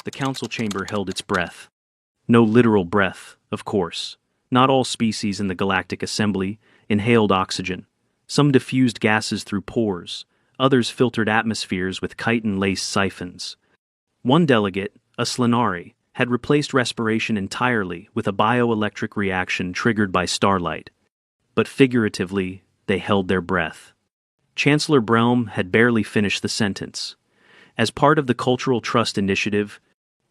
The council chamber held its breath. No literal breath, of course. Not all species in the Galactic Assembly inhaled oxygen. Some diffused gases through pores, others filtered atmospheres with chitin-laced siphons. One delegate, a Slanari, had replaced respiration entirely with a bioelectric reaction triggered by starlight. But figuratively, they held their breath. Chancellor Brelm had barely finished the sentence. As part of the Cultural Trust Initiative,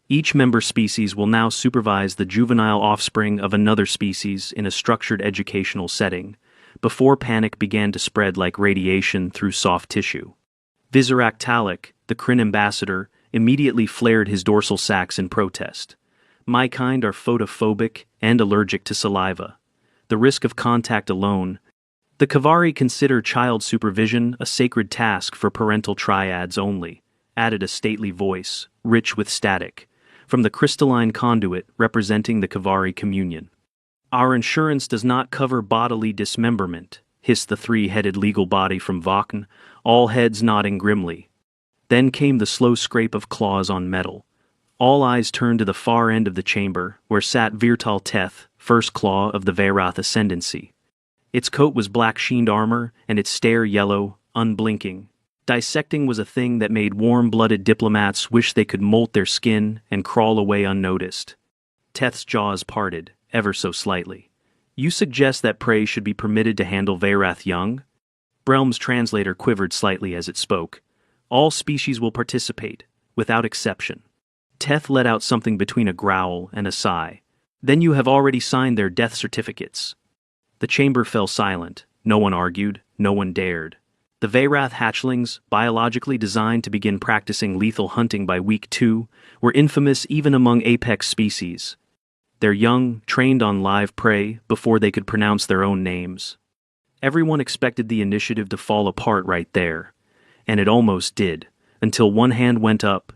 each member species will now supervise the juvenile offspring of another species in a structured educational setting, before panic began to spread like radiation through soft tissue. Visorak Talik, the Kryn ambassador, immediately flared his dorsal sacs in protest. My kind are photophobic and allergic to saliva. The risk of contact alone. The Kavari consider child supervision a sacred task for parental triads only, added a stately voice, rich with static, from the crystalline conduit representing the Kavari communion. Our insurance does not cover bodily dismemberment, hissed the three-headed legal body from Vakn, all heads nodding grimly. Then came the slow scrape of claws on metal. All eyes turned to the far end of the chamber, where sat Virtal Teth, first claw of the Veyrath ascendancy. Its coat was black-sheened armor, and its stare yellow, unblinking. Dissecting was a thing that made warm-blooded diplomats wish they could molt their skin and crawl away unnoticed. Teth's jaws parted, ever so slightly. You suggest that prey should be permitted to handle Veyrath young? Brelm's translator quivered slightly as it spoke. All species will participate, without exception. Teth let out something between a growl and a sigh. Then you have already signed their death certificates. The chamber fell silent. No one argued, no one dared. The Veyrath hatchlings, biologically designed to begin practicing lethal hunting by week 2, were infamous even among apex species. Their young trained on live prey before they could pronounce their own names. Everyone expected the initiative to fall apart right there, and it almost did, until one hand went up.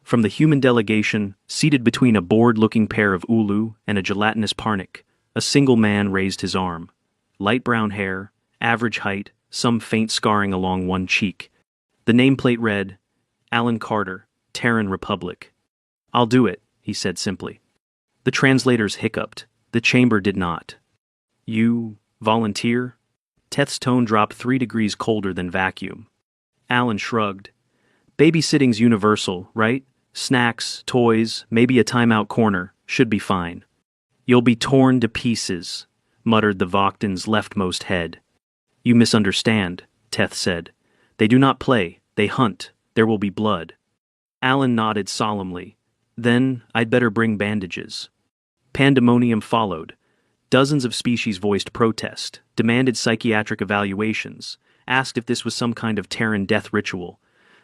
From the human delegation, seated between a bored-looking pair of Ulu and a gelatinous Parnik, a single man raised his arm. Light brown hair, average height, some faint scarring along one cheek. The nameplate read, Alan Carter, Terran Republic. I'll do it, he said simply. The translators hiccuped. The chamber did not. You volunteer? Teth's tone dropped 3 degrees colder than vacuum. Alan shrugged. Babysitting's universal, right? Snacks, toys, maybe a timeout corner, should be fine. You'll be torn to pieces, muttered the Voktan's leftmost head. You misunderstand, Teth said. They do not play, they hunt. There will be blood. Alan nodded solemnly. Then I'd better bring bandages. Pandemonium followed. Dozens of species voiced protest, demanded psychiatric evaluations, asked if this was some kind of Terran death ritual.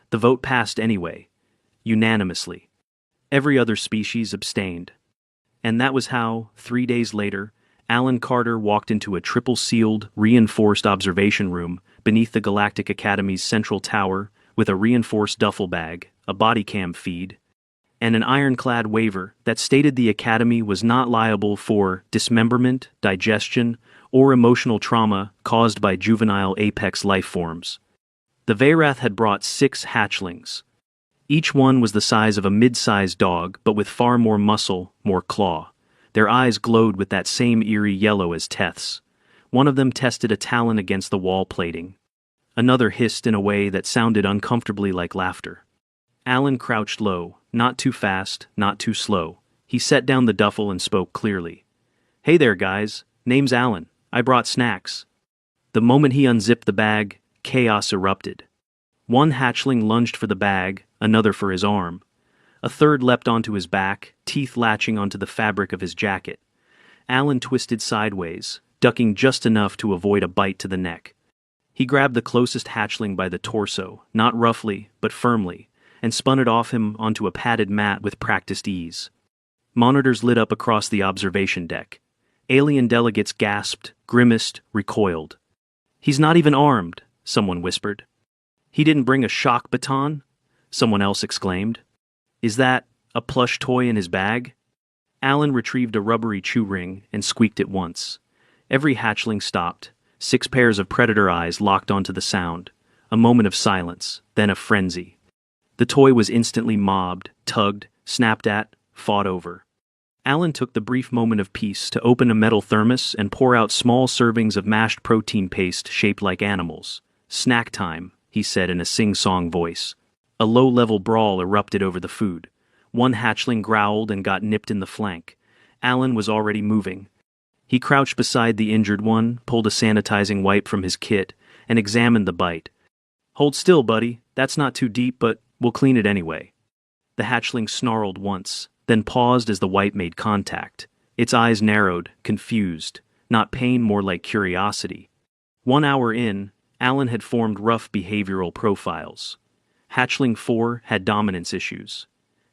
The vote passed anyway, unanimously. Every other species abstained. And that was how, 3 days later, Alan Carter walked into a triple-sealed, reinforced observation room beneath the Galactic Academy's central tower with a reinforced duffel bag, a body cam feed, and an ironclad waiver that stated the Academy was not liable for dismemberment, digestion, or emotional trauma caused by juvenile apex life forms. The Veyrath had brought 6 hatchlings. Each one was the size of a mid-sized dog, but with far more muscle, more claw. Their eyes glowed with that same eerie yellow as Teth's. One of them tested a talon against the wall plating. Another hissed in a way that sounded uncomfortably like laughter. Alan crouched low, not too fast, not too slow. He set down the duffel and spoke clearly. Hey there, guys. Name's Alan. I brought snacks. The moment he unzipped the bag, chaos erupted. One hatchling lunged for the bag, another for his arm. A third leapt onto his back, teeth latching onto the fabric of his jacket. Alan twisted sideways, ducking just enough to avoid a bite to the neck. He grabbed the closest hatchling by the torso, not roughly, but firmly, and spun it off him onto a padded mat with practiced ease. Monitors lit up across the observation deck. Alien delegates gasped, grimaced, recoiled. He's not even armed, someone whispered. He didn't bring a shock baton? Someone else exclaimed. Is that a plush toy in his bag? Alan retrieved a rubbery chew ring and squeaked it once. Every hatchling stopped. 6 pairs of predator eyes locked onto the sound. A moment of silence, then a frenzy. The toy was instantly mobbed, tugged, snapped at, fought over. Alan took the brief moment of peace to open a metal thermos and pour out small servings of mashed protein paste shaped like animals. Snack time, he said in a sing-song voice. A low-level brawl erupted over the food. One hatchling growled and got nipped in the flank. Alan was already moving. He crouched beside the injured one, pulled a sanitizing wipe from his kit, and examined the bite. "Hold still, buddy. That's not too deep, but we'll clean it anyway." The hatchling snarled once, then paused as the wipe made contact. Its eyes narrowed, confused. Not pain, more like curiosity. 1 hour in, Alan had formed rough behavioral profiles. Hatchling 4 had dominance issues.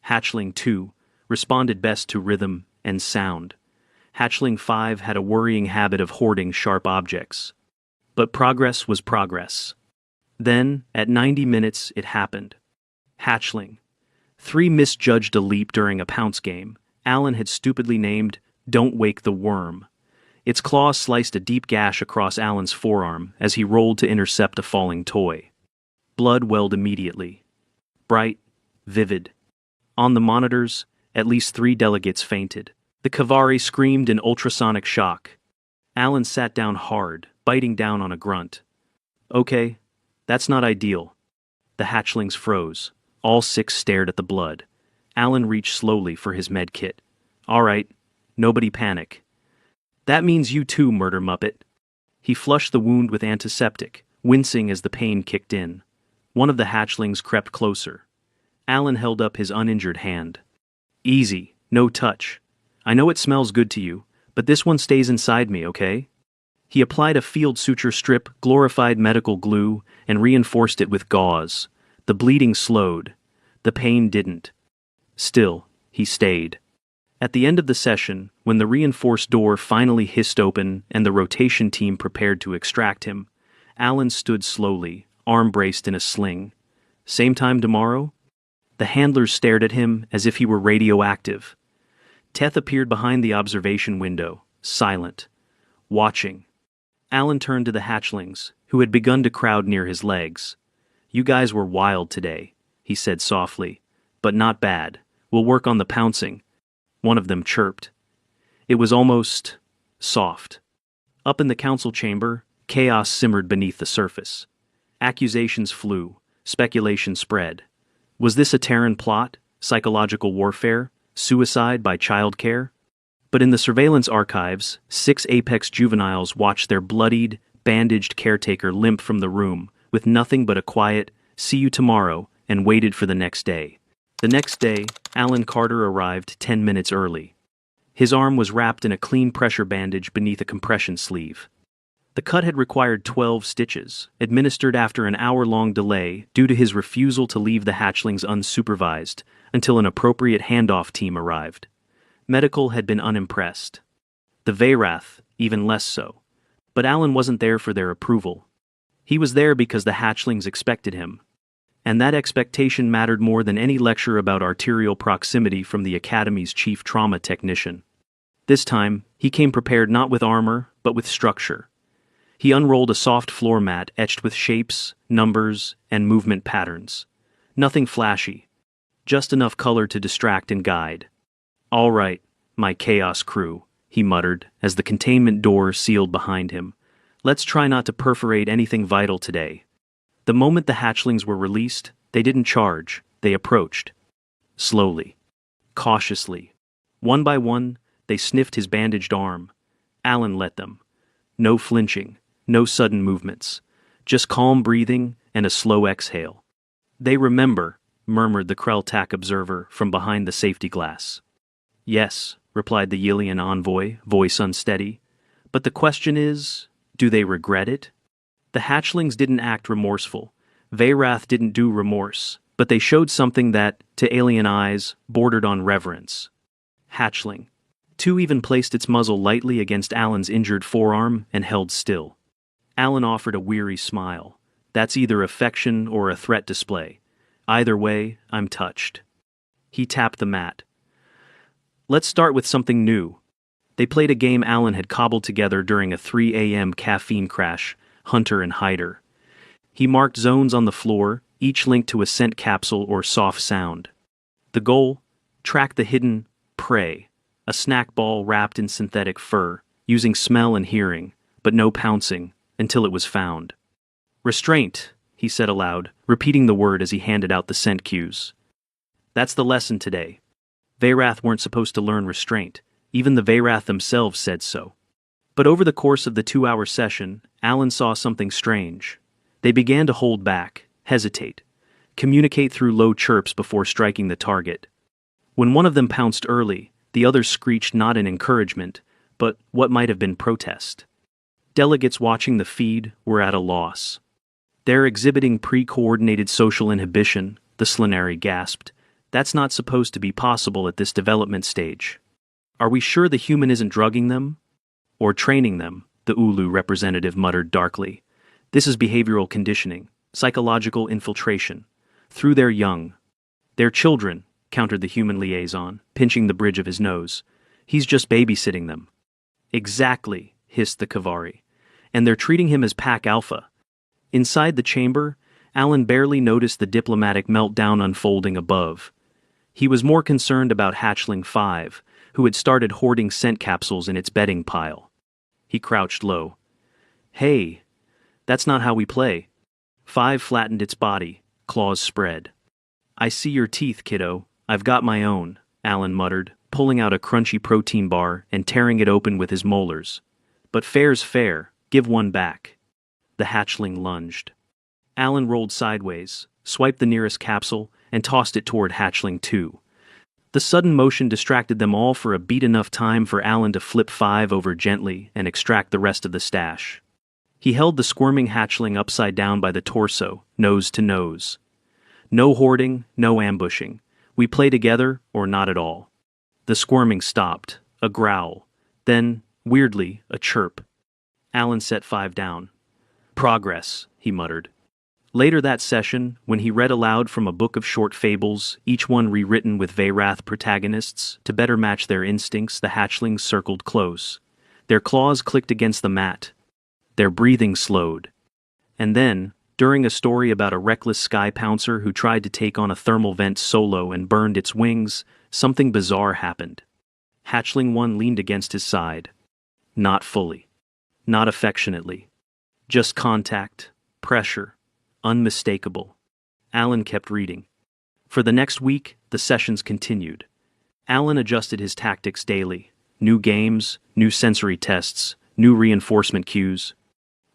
Hatchling 2 responded best to rhythm and sound. Hatchling 5 had a worrying habit of hoarding sharp objects. But progress was progress. Then, at 90 minutes, it happened. Hatchling 3 misjudged a leap during a pounce game Alan had stupidly named "Don't Wake the Worm." Its claws sliced a deep gash across Alan's forearm as he rolled to intercept a falling toy. Blood welled immediately. Bright, vivid. On the monitors, at least 3 delegates fainted. The Kavari screamed in ultrasonic shock. Alan sat down hard, biting down on a grunt. "Okay, that's not ideal." The hatchlings froze. All 6 stared at the blood. Alan reached slowly for his med kit. "All right, nobody panic." "That means you too, murder muppet." He flushed the wound with antiseptic, wincing as the pain kicked in. One of the hatchlings crept closer. Alan held up his uninjured hand. "Easy, no touch. I know it smells good to you, but this one stays inside me, okay?" He applied a field suture strip, glorified medical glue, and reinforced it with gauze. The bleeding slowed. The pain didn't. Still, he stayed. At the end of the session, when the reinforced door finally hissed open and the rotation team prepared to extract him, Alan stood slowly, arm braced in a sling. "Same time tomorrow?" The handlers stared at him as if he were radioactive. Teth appeared behind the observation window, silent, watching. Alan turned to the hatchlings, who had begun to crowd near his legs. "You guys were wild today," he said softly. "But not bad. We'll work on the pouncing." One of them chirped. It was almost soft. Up in the council chamber, chaos simmered beneath the surface. Accusations flew. Speculation spread. Was this a Terran plot? Psychological warfare? Suicide by childcare? But in the surveillance archives, 6 Apex juveniles watched their bloodied, bandaged caretaker limp from the room, with nothing but a quiet, "See you tomorrow," and waited for the next day. The next day, Alan Carter arrived 10 minutes early. His arm was wrapped in a clean pressure bandage beneath a compression sleeve. The cut had required 12 stitches, administered after an hour-long delay due to his refusal to leave the hatchlings unsupervised until an appropriate handoff team arrived. Medical had been unimpressed. The Veyrath, even less so. But Alan wasn't there for their approval. He was there because the hatchlings expected him. And that expectation mattered more than any lecture about arterial proximity from the Academy's chief trauma technician. This time, he came prepared not with armor, but with structure. He unrolled a soft floor mat etched with shapes, numbers, and movement patterns. Nothing flashy. Just enough color to distract and guide. "All right, my chaos crew," he muttered as the containment door sealed behind him. "Let's try not to perforate anything vital today." The moment the hatchlings were released, they didn't charge, they approached. Slowly. Cautiously. One by one, they sniffed his bandaged arm. Alan let them. No flinching, no sudden movements. Just calm breathing and a slow exhale. "They remember," murmured the Krell-Tak observer from behind the safety glass. "Yes," replied the Yillian envoy, voice unsteady. "But the question is, do they regret it?" The hatchlings didn't act remorseful. Veyrath didn't do remorse, but they showed something that, to alien eyes, bordered on reverence. Hatchling. 2 even placed its muzzle lightly against Alan's injured forearm and held still. Alan offered a weary smile. "That's either affection or a threat display. Either way, I'm touched." He tapped the mat. "Let's start with something new." They played a game Alan had cobbled together during a 3 a.m. caffeine crash, Hunter and Hider. He marked zones on the floor, each linked to a scent capsule or soft sound. The goal? Track the hidden prey, a snack ball wrapped in synthetic fur, using smell and hearing, but no pouncing, until it was found. Restraint, he said aloud, repeating the word as he handed out the scent cues. That's the lesson today. Veyrath weren't supposed to learn restraint. Even the Veyrath themselves said so. But over the course of the 2-hour session, Alan saw something strange. They began to hold back, hesitate, communicate through low chirps before striking the target. When one of them pounced early, the others screeched not in encouragement, but what might have been protest. Delegates watching the feed were at a loss. They're exhibiting pre-coordinated social inhibition, the Slanari gasped. That's not supposed to be possible at this development stage. Are we sure the human isn't drugging them? Or training them, the Ulu representative muttered darkly. This is behavioral conditioning, psychological infiltration. Through their young. Their children, countered the human liaison, pinching the bridge of his nose. He's just babysitting them. Exactly, hissed the Kavari. And they're treating him as pack alpha. Inside the chamber, Alan barely noticed the diplomatic meltdown unfolding above. He was more concerned about Hatchling 5, who had started hoarding scent capsules in its bedding pile. He crouched low. Hey, that's not how we play. 5 flattened its body, claws spread. I see your teeth, kiddo. I've got my own, Alan muttered, pulling out a crunchy protein bar and tearing it open with his molars. But fair's fair, give one back. The hatchling lunged. Alan rolled sideways, swiped the nearest capsule, and tossed it toward Hatchling 2. The sudden motion distracted them all for a beat enough time for Alan to flip 5 over gently and extract the rest of the stash. He held the squirming hatchling upside down by the torso, nose to nose. No hoarding, no ambushing. We play together or not at all. The squirming stopped, a growl. Then, weirdly, a chirp. Alan set 5 down. Progress, he muttered. Later that session, when he read aloud from a book of short fables, each one rewritten with Veyrath protagonists, to better match their instincts, the hatchlings circled close. Their claws clicked against the mat. Their breathing slowed. And then, during a story about a reckless sky pouncer who tried to take on a thermal vent solo and burned its wings, something bizarre happened. Hatchling 1 leaned against his side. Not fully. Not affectionately. Just contact, pressure. Unmistakable. Alan kept reading. For the next week, the sessions continued. Alan adjusted his tactics daily. New games, new sensory tests, new reinforcement cues.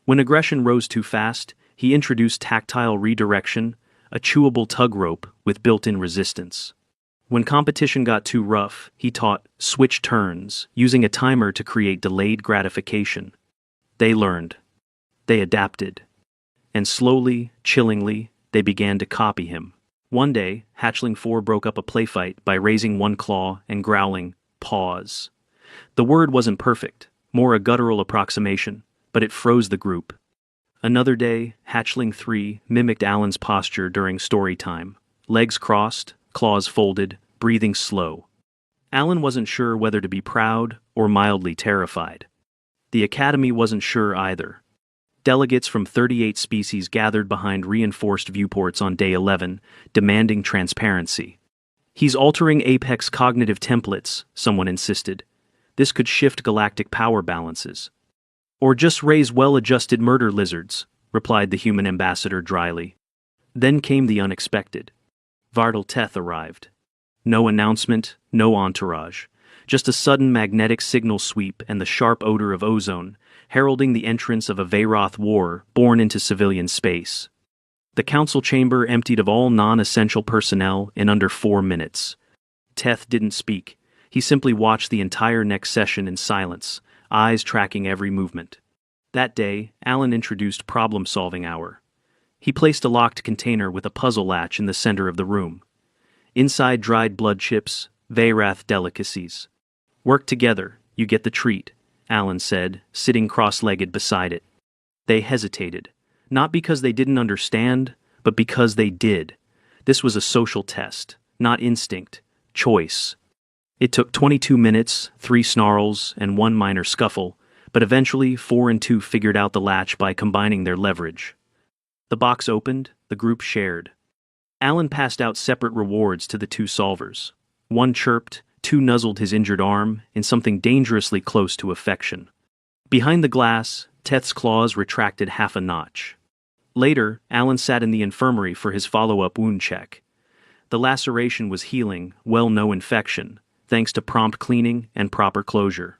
When aggression rose too fast, he introduced tactile redirection, a chewable tug rope with built-in resistance. When competition got too rough, he taught switch turns, using a timer to create delayed gratification. They learned. They adapted. And slowly, chillingly, they began to copy him. One day, Hatchling 4 broke up a playfight by raising one claw and growling, "Pause." The word wasn't perfect, more a guttural approximation, but it froze the group. Another day, Hatchling 3 mimicked Alan's posture during story time. Legs crossed, claws folded, breathing slow. Alan wasn't sure whether to be proud or mildly terrified. The Academy wasn't sure either. Delegates from 38 species gathered behind reinforced viewports on day 11, demanding transparency. He's altering Apex cognitive templates, someone insisted. This could shift galactic power balances. Or just raise well-adjusted murder lizards, replied the human ambassador dryly. Then came the unexpected. Vartal Teth arrived. No announcement, no entourage. Just a sudden magnetic signal sweep and the sharp odor of ozone, heralding the entrance of a Veyroth war born into civilian space. The council chamber emptied of all non-essential personnel in under 4 minutes. Teth didn't speak. He simply watched the entire next session in silence, eyes tracking every movement. That day, Alan introduced problem-solving hour. He placed a locked container with a puzzle latch in the center of the room. Inside dried blood chips, Veyrath delicacies. Work together, you get the treat, Alan said, sitting cross-legged beside it. They hesitated, not because they didn't understand, but because they did. This was a social test, not instinct, choice. It took 22 minutes, 3 snarls, and 1 minor scuffle, but eventually 4 and 2 figured out the latch by combining their leverage. The box opened, the group shared. Alan passed out separate rewards to the 2 solvers. One chirped, two nuzzled his injured arm in something dangerously close to affection. Behind the glass, Teth's claws retracted half a notch. Later, Alan sat in the infirmary for his follow-up wound check. The laceration was healing, well, no infection, thanks to prompt cleaning and proper closure.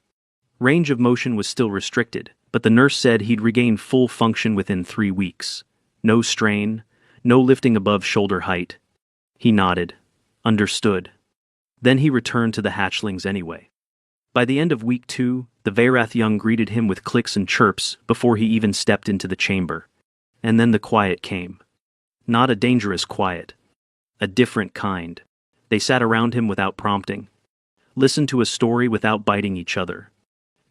Range of motion was still restricted, but the nurse said he'd regain full function within 3 weeks. No strain, no lifting above shoulder height. He nodded. Understood. Then he returned to the hatchlings anyway. By the end of week 2, the Veyrath young greeted him with clicks and chirps before he even stepped into the chamber. And then the quiet came. Not a dangerous quiet. A different kind. They sat around him without prompting. Listened to a story without biting each other.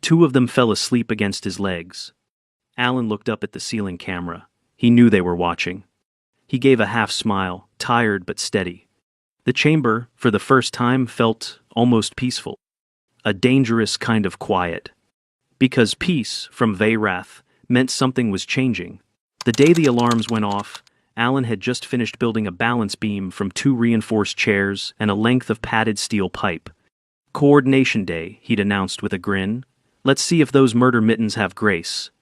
2 of them fell asleep against his legs. Alan looked up at the ceiling camera. He knew they were watching. He gave a half smile, tired but steady. The chamber, for the first time, felt almost peaceful. A dangerous kind of quiet. Because peace, from Veyrath, meant something was changing. The day the alarms went off, Alan had just finished building a balance beam from 2 reinforced chairs and a length of padded steel pipe. Coordination day, he'd announced with a grin. Let's see if those murder mittens have grace.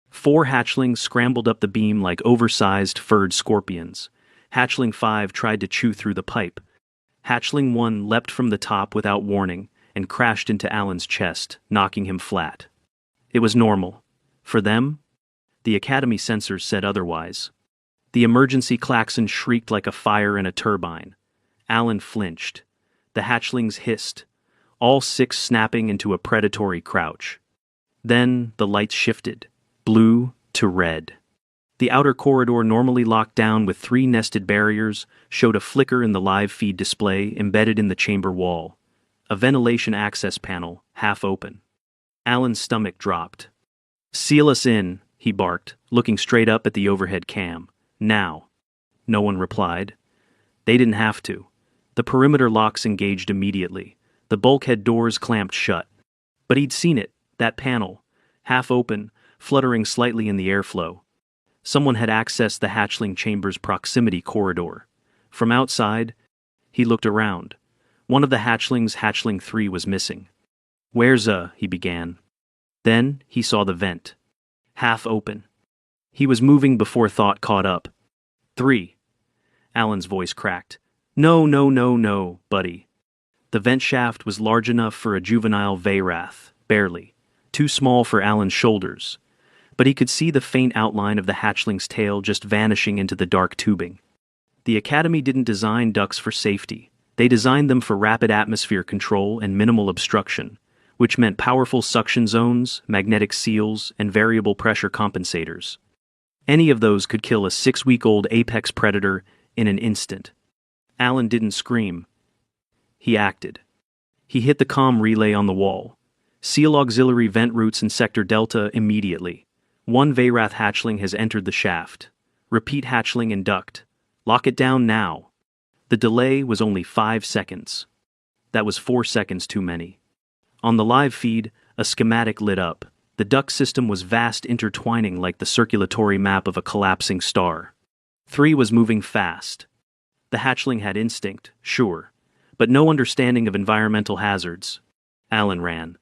4 hatchlings scrambled up the beam like oversized furred scorpions. Hatchling 5 tried to chew through the pipe. Hatchling 1 leapt from the top without warning and crashed into Alan's chest, knocking him flat. It was normal. For them? The Academy sensors said otherwise. The emergency klaxon shrieked like a fire in a turbine. Alan flinched. The hatchlings hissed, all 6 snapping into a predatory crouch. Then the lights shifted, blue to red. The outer corridor, normally locked down with 3 nested barriers, showed a flicker in the live feed display embedded in the chamber wall. A ventilation access panel, half open. Alan's stomach dropped. "Seal us in," he barked, looking straight up at the overhead cam. "Now." No one replied. They didn't have to. The perimeter locks engaged immediately. The bulkhead doors clamped shut. But he'd seen it, that panel, half open, fluttering slightly in the airflow. Someone had accessed the hatchling chamber's proximity corridor. From outside, he looked around. One of the hatchlings, hatchling 3, was missing. "Where's he began. Then he saw the vent. Half open. He was moving before thought caught up. 3. Alan's voice cracked. No, buddy." The vent shaft was large enough for a juvenile Veyrath, barely. Too small for Alan's shoulders. But he could see the faint outline of the hatchling's tail just vanishing into the dark tubing. The Academy didn't design ducts for safety. They designed them for rapid atmosphere control and minimal obstruction, which meant powerful suction zones, magnetic seals, and variable pressure compensators. Any of those could kill a 6-week-old apex predator in an instant. Alan didn't scream. He acted. He hit the comm relay on the wall. "Seal auxiliary vent routes in Sector Delta immediately. 1 Veyrath hatchling has entered the shaft. Repeat hatchling and duct. Lock it down now." The delay was only 5 seconds. That was 4 seconds too many. On the live feed, a schematic lit up. The duct system was vast, intertwining like the circulatory map of a collapsing star. 3 was moving fast. The hatchling had instinct, sure, but no understanding of environmental hazards. Alan ran.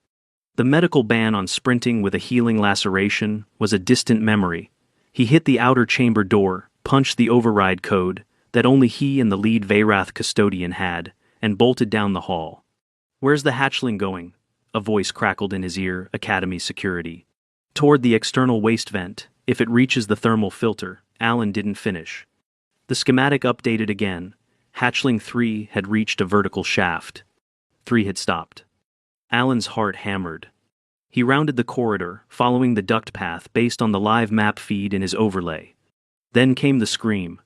The medical ban on sprinting with a healing laceration was a distant memory. He hit the outer chamber door, punched the override code that only he and the lead Veyrath custodian had, and bolted down the hall. "Where's the hatchling going?" A voice crackled in his ear, Academy security. "Toward the external waste vent. If it reaches the thermal filter." Alan didn't finish. The schematic updated again. Hatchling 3 had reached a vertical shaft. 3 had stopped. Alan's heart hammered. He rounded the corridor, following the duct path based on the live map feed in his overlay. Then came the scream.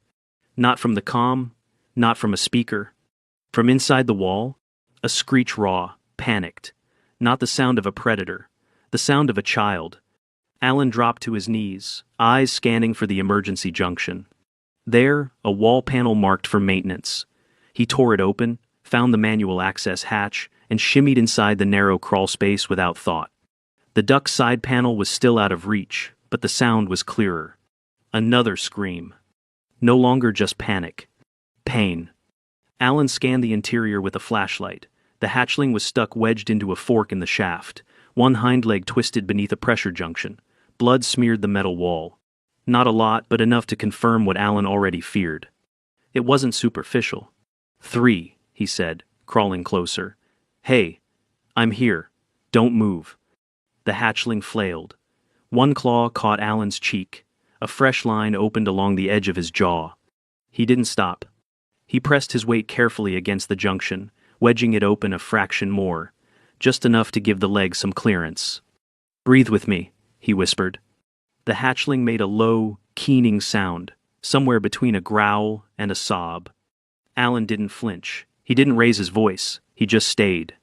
Not from the comm, not from a speaker. From inside the wall, a screech raw, panicked. Not the sound of a predator, the sound of a child. Alan dropped to his knees, eyes scanning for the emergency junction. There, a wall panel marked for maintenance. He tore it open, found the manual access hatch, and shimmied inside the narrow crawl space without thought. The duct side panel was still out of reach, but the sound was clearer. Another scream. No longer just panic. Pain. Alan scanned the interior with a flashlight. The hatchling was stuck wedged into a fork in the shaft, one hind leg twisted beneath a pressure junction. Blood smeared the metal wall. Not a lot, but enough to confirm what Alan already feared. It wasn't superficial. 3, he said, crawling closer. Hey, I'm here. Don't move. The hatchling flailed. One claw caught Alan's cheek. A fresh line opened along the edge of his jaw. He didn't stop. He pressed his weight carefully against the junction, wedging it open a fraction more, just enough to give the leg some clearance. Breathe with me, he whispered. The hatchling made a low, keening sound, somewhere between a growl and a sob. Alan didn't flinch. He didn't raise his voice. He just stayed.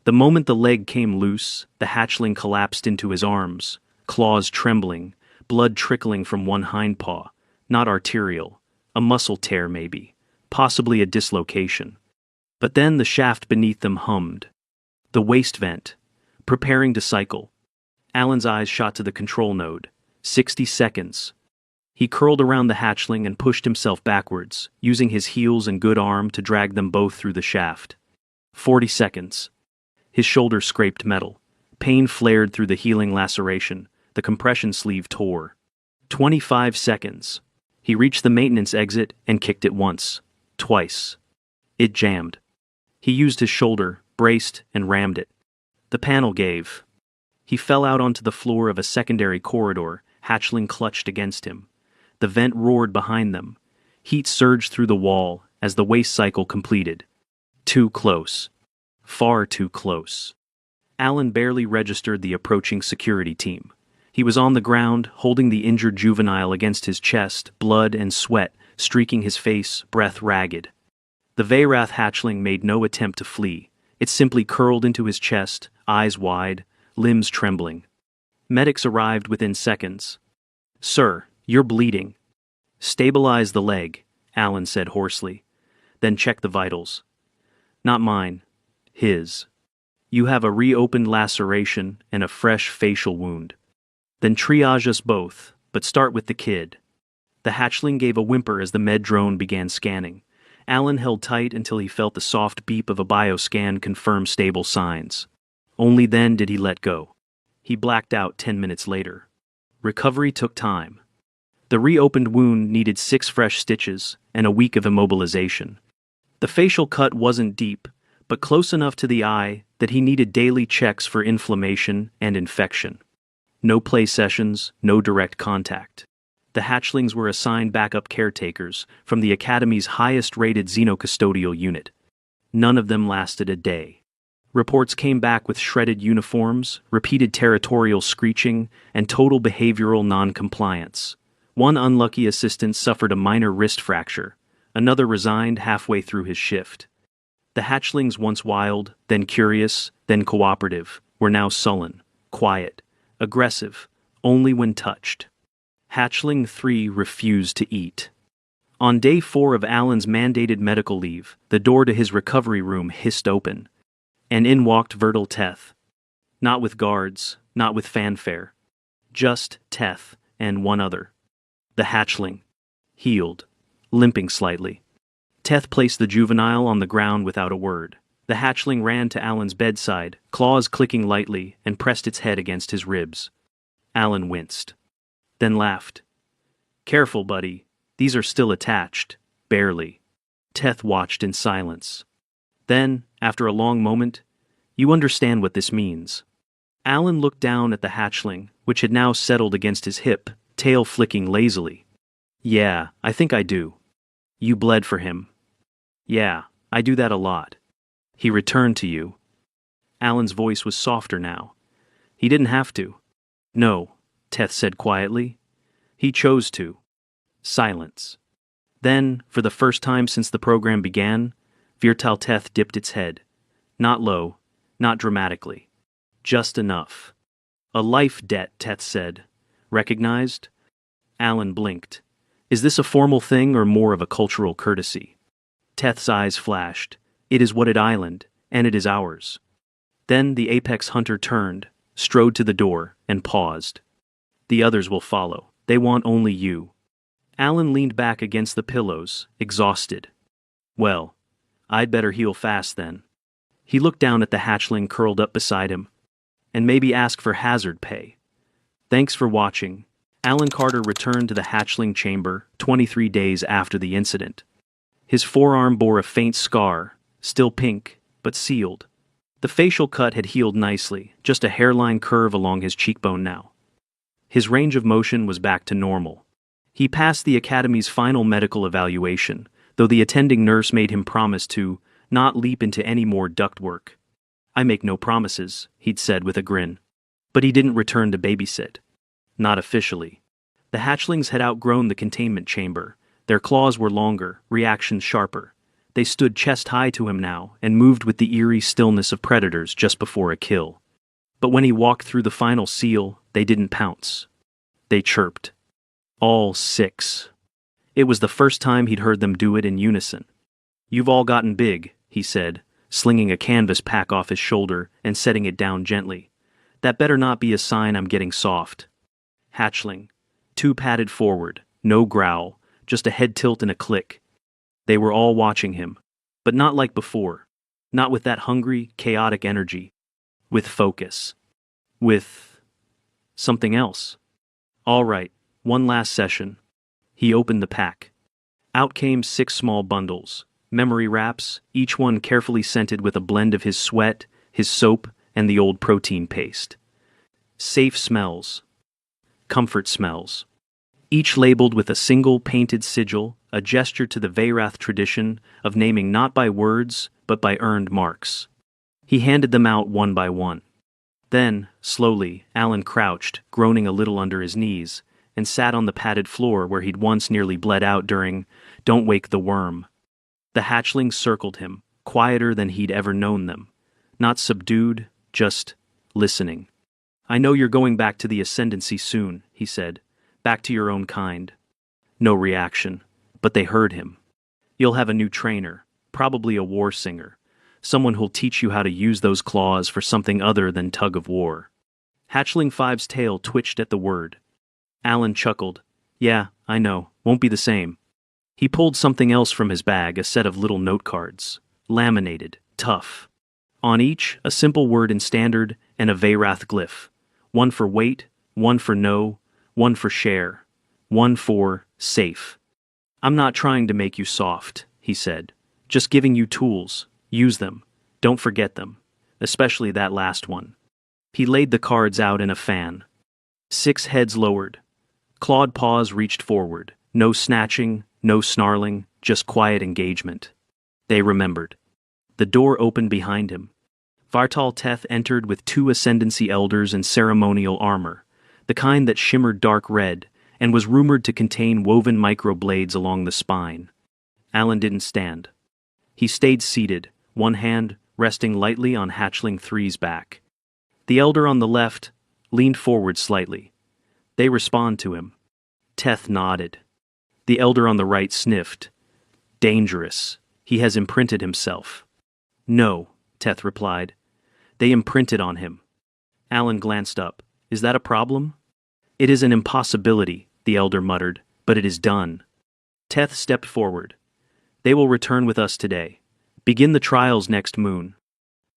The moment the leg came loose, the hatchling collapsed into his arms, claws trembling, blood trickling from one hind paw, not arterial, a muscle tear maybe, possibly a dislocation. But then the shaft beneath them hummed. The waste vent, preparing to cycle. Alan's eyes shot to the control node. 60 seconds. He curled around the hatchling and pushed himself backwards, using his heels and good arm to drag them both through the shaft. 40 seconds. His shoulder scraped metal. Pain flared through the healing laceration. The compression sleeve tore. 25 seconds. He reached the maintenance exit and kicked it once. Twice. It jammed. He used his shoulder, braced, and rammed it. The panel gave. He fell out onto the floor of a secondary corridor, hatchling clutched against him. The vent roared behind them. Heat surged through the wall as the waste cycle completed. Too close. Far too close. Alan barely registered the approaching security team. He was on the ground, holding the injured juvenile against his chest, blood and sweat streaking his face, breath ragged. The Veyrath hatchling made no attempt to flee. It simply curled into his chest, eyes wide, limbs trembling. Medics arrived within seconds. "Sir, you're bleeding." "Stabilize the leg," Alan said hoarsely. "Then check the vitals." "Not mine. His. You have a reopened laceration and a fresh facial wound." "Then triage us both, but start with the kid." The hatchling gave a whimper as the med drone began scanning. Alan held tight until he felt the soft beep of a bioscan confirm stable signs. Only then did he let go. He blacked out 10 minutes later. Recovery took time. The reopened wound needed 6 fresh stitches and a week of immobilization. The facial cut wasn't deep, but close enough to the eye that he needed daily checks for inflammation and infection. No play sessions, no direct contact. The hatchlings were assigned backup caretakers from the Academy's highest-rated xenocustodial unit. None of them lasted a day. Reports came back with shredded uniforms, repeated territorial screeching, and total behavioral non-compliance. One unlucky assistant suffered a minor wrist fracture. Another resigned halfway through his shift. The hatchlings, once wild, then curious, then cooperative, were now sullen, quiet, aggressive, only when touched. Hatchling 3 refused to eat. On day 4 of Alan's mandated medical leave, the door to his recovery room hissed open. And in walked Vertil Teth. Not with guards, not with fanfare. Just Teth and one other. The hatchling. Healed. Limping slightly. Teth placed the juvenile on the ground without a word. The hatchling ran to Alan's bedside, claws clicking lightly, and pressed its head against his ribs. Alan winced. Then laughed. "Careful, buddy. These are still attached. Barely." Teth watched in silence. Then, after a long moment, "You understand what this means." Alan looked down at the hatchling, which had now settled against his hip, tail flicking lazily. "Yeah, I think I do." "You bled for him." "Yeah, I do that a lot." "He returned to you." Alan's voice was softer now. "He didn't have to." "No," Teth said quietly. "He chose to." Silence. Then, for the first time since the program began, Virtal Teth dipped its head. Not low, not dramatically. Just enough. "A life debt," Teth said. "Recognized?" Alan blinked. "Is this a formal thing or more of a cultural courtesy?" Teth's eyes flashed. "It is Wooded Island, and it is ours." Then the apex hunter turned, strode to the door, and paused. "The others will follow. They want only you." Alan leaned back against the pillows, exhausted. "Well, I'd better heal fast then. He looked down at the hatchling curled up beside him. And maybe ask for hazard pay. Thanks for watching. Alan Carter returned to the hatchling chamber 23 days after the incident. His forearm bore a faint scar, still pink, but sealed. The facial cut had healed nicely, just a hairline curve along his cheekbone now. His range of motion was back to normal. He passed the academy's final medical evaluation, though the attending nurse made him promise to not leap into any more ductwork. I make no promises, he'd said with a grin. But he didn't return to Babysit. Not officially. The hatchlings had outgrown the containment chamber. Their claws were longer, reactions sharper. They stood chest high to him now and moved with the eerie stillness of predators just before a kill. But when he walked through the final seal, they didn't pounce. They chirped. All 6. It was the first time he'd heard them do it in unison. You've all gotten big, he said, slinging a canvas pack off his shoulder and setting it down gently. That better not be a sign I'm getting soft. Hatchling. 2 padded forward, no growl, just a head tilt and a click. They were all watching him, but not like before. Not with that hungry, chaotic energy. With focus. With something else. All right, one last session. He opened the pack. Out came 6 small bundles. Memory wraps, each one carefully scented with a blend of his sweat, his soap, and the old protein paste. Safe smells. Comfort smells. Each labeled with a single painted sigil, a gesture to the Veyrath tradition of naming not by words, but by earned marks. He handed them out one by one. Then, slowly, Alan crouched, groaning a little under his knees, and sat on the padded floor where he'd once nearly bled out during "Don't Wake the Worm." The hatchlings circled him, quieter than he'd ever known them. Not subdued, just listening. I know you're going back to the ascendancy soon, he said. Back to your own kind. No reaction, but they heard him. You'll have a new trainer, probably a war singer. Someone who'll teach you how to use those claws for something other than tug of war. Hatchling 5's tail twitched at the word. Alan chuckled. Yeah, I know, won't be the same. He pulled something else from his bag, a set of little note cards. Laminated, tough. On each, a simple word in standard and a Veyrath glyph. One for wait, one for no, one for share, one for safe. I'm not trying to make you soft, he said. Just giving you tools. Use them. Don't forget them. Especially that last one. He laid the cards out in a fan. 6 heads lowered. Clawed paws reached forward. No snatching, no snarling, just quiet engagement. They remembered. The door opened behind him. Vartal Teth entered with 2 Ascendancy elders in ceremonial armor, the kind that shimmered dark red and was rumored to contain woven microblades along the spine. Alan didn't stand. He stayed seated, one hand resting lightly on Hatchling 3's back. The elder on the left leaned forward slightly. They respond to him. Teth nodded. The elder on the right sniffed. Dangerous. He has imprinted himself. No, Teth replied. They imprinted on him. Alan glanced up. Is that a problem? It is an impossibility, the elder muttered, but it is done. Teth stepped forward. They will return with us today. Begin the trials next moon.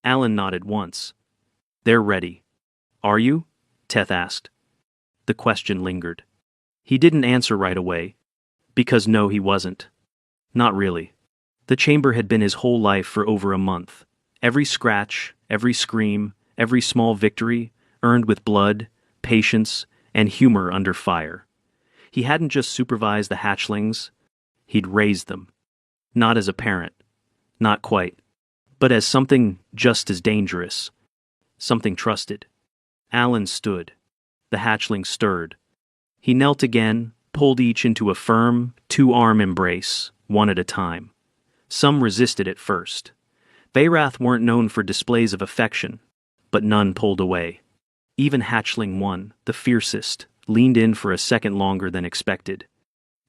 Alan nodded once. They're ready. Are you? Teth asked. The question lingered. He didn't answer right away. Because no, he wasn't. Not really. The chamber had been his whole life for over a month. Every scratch, every scream, every small victory, earned with blood, patience, and humor under fire. He hadn't just supervised the hatchlings, he'd raised them. Not as a parent. Not quite. But as something just as dangerous. Something trusted. Alan stood. The hatchling stirred. He knelt again, pulled each into a firm, 2-arm embrace, one at a time. Some resisted at first. Veyrath weren't known for displays of affection, but none pulled away. Even Hatchling 1, the fiercest, leaned in for a second longer than expected.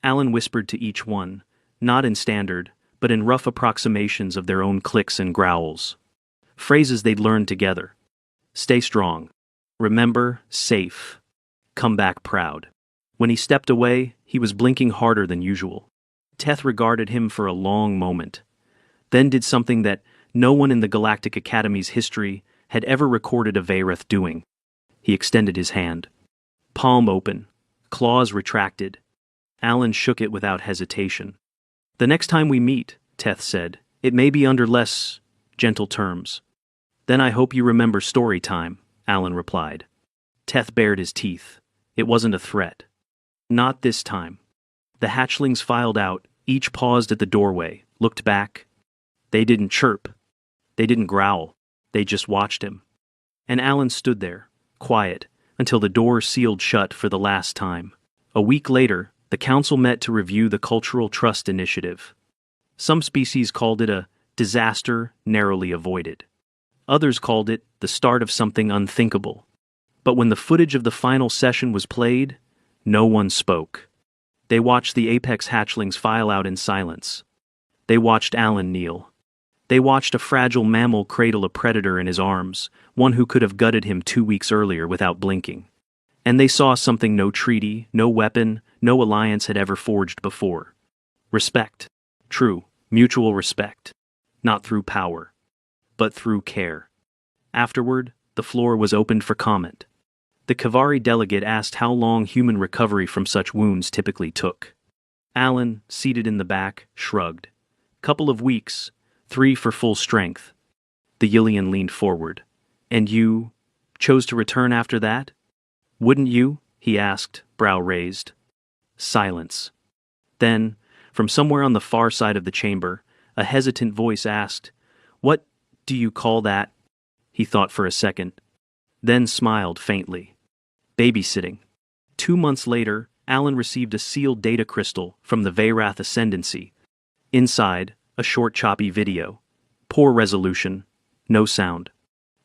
Alan whispered to each one, not in standard, but in rough approximations of their own clicks and growls. Phrases they'd learned together. Stay strong. Remember, safe. Come back proud. When he stepped away, he was blinking harder than usual. Teth regarded him for a long moment. then did something that no one in the Galactic Academy's history had ever recorded a Vayreth doing. He extended his hand. Palm open, claws retracted. Alan shook it without hesitation. "The next time we meet," Teth said, "it may be under less gentle terms." "Then I hope you remember story time," Alan replied. Teth bared his teeth. It wasn't a threat. Not this time. The hatchlings filed out, each paused at the doorway, looked back. They didn't chirp. They didn't growl. They just watched him. And Alan stood there, quiet, until the door sealed shut for the last time. A week later, the council met to review the Cultural Trust Initiative. Some species called it a disaster narrowly avoided. Others called it the start of something unthinkable. But when the footage of the final session was played, no one spoke. They watched the apex hatchlings file out in silence. They watched Alan kneel. They watched a fragile mammal cradle a predator in his arms, one who could have gutted him 2 weeks earlier without blinking. And they saw something no treaty, no weapon, no alliance had ever forged before. Respect. True, mutual respect. Not through power, but through care. Afterward, the floor was opened for comment. The Kavari delegate asked how long human recovery from such wounds typically took. Alan, seated in the back, shrugged. "Couple of weeks, 3 for full strength." The Yillian leaned forward. "And you chose to return after that?" "Wouldn't you?" he asked, brow raised. Silence. Then, from somewhere on the far side of the chamber, a hesitant voice asked, "What do you call that?" He thought for a second, then smiled faintly. "Babysitting." 2 months later, Alan received a sealed data crystal from the Veyrath Ascendancy. Inside, a short choppy video. Poor resolution, no sound.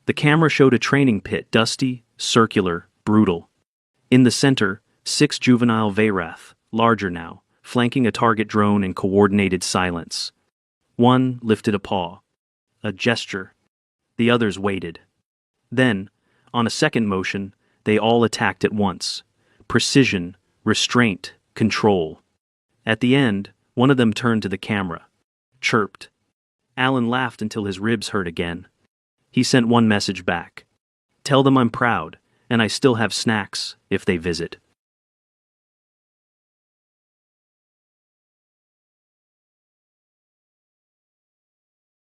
The camera showed a training pit, dusty, circular, brutal. In the center, 6 juvenile Veyrath, larger now, flanking a target drone in coordinated silence. One lifted a paw. A gesture. The others waited. Then, on a second motion, they all attacked at once. Precision, restraint, control. At the end, one of them turned to the camera. Chirped. Alan laughed until his ribs hurt again. He sent one message back. "Tell them I'm proud, and I still have snacks, if they visit."